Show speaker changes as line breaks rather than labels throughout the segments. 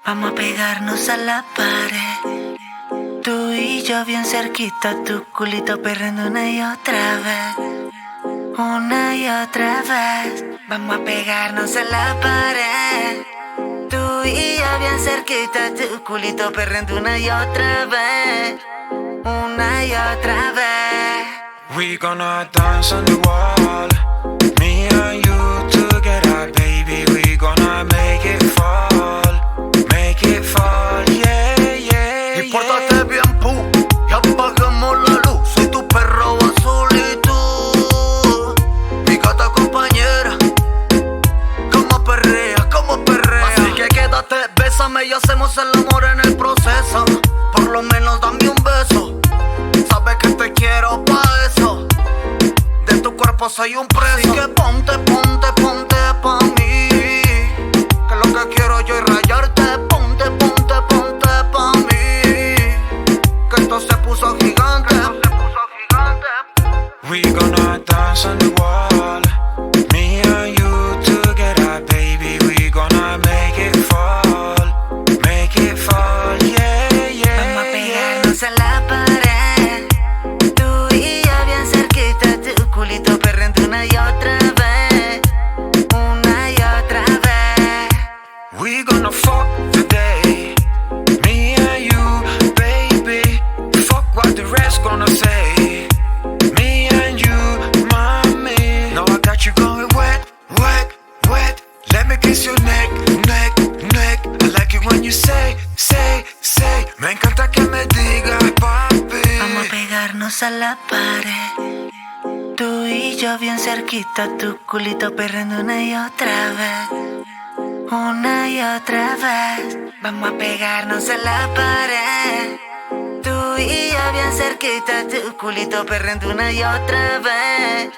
Vamos a pegarnos a la pared. Tú y yo bien cerquita, tu culito perreando una y otra vez. Una y otra vez. Vamos a pegarnos a la pared. Tú y yo bien cerquita, tu culito perreando una y otra vez. Una y otra vez.
We gonna dance on the wall. Me and you together, baby. We gonna make it fall. Make it fall, yeah, yeah.
Y pórtate bien, pu, y apagamos la luz. Soy tu perro azul y tú, mi gata compañera. Como perrea, como perrea. Así que quédate, bésame y hacemos el amor en el proceso. Por lo menos dame un beso. Sabes que te quiero pa' eso. De tu cuerpo soy un preso. Así que ponte, ponte, ponte pa' mí. Que lo que quiero yo es rayarte. Ponte, ponte, ponte pa' mí. Que esto se puso gigante.
We gonna dance on the wall. Me and you together, baby. We gonna make it fall. Make it fall, yeah, yeah.
Vamos a pegarnos a la pared. Tú y yo bien cerquita, tu culito perreando una y otra vez. Una y otra vez.
We gonna fuck today. Me and you, baby. Fuck what the rest gonna say. Me and you, mommy. Now I got you going wet, wet, wet. Let me kiss your neck, neck, neck. I like it when you say, say, say. Me encanta que me digas, papi.
Vamos a pegarnos a la pared. Tú y yo bien cerquita, tu culito perreando una y otra vez. Una y otra vez. Vamos a pegarnos a la pared. Tú y yo bien cerquita, tu culito perreando una y otra vez.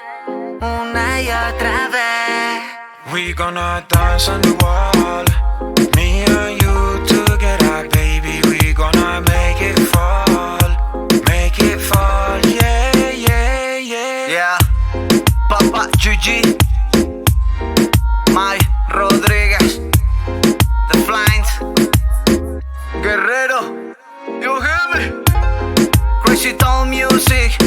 Una y otra vez.
We gonna dance on the wall. Me and you together, baby. We gonna make it fall. Make it fall, yeah, yeah, yeah.
Yeah, Papa Gigi, Mike Rodríguez, The Flying, Guerrero, you hear me? Crazy Town Music.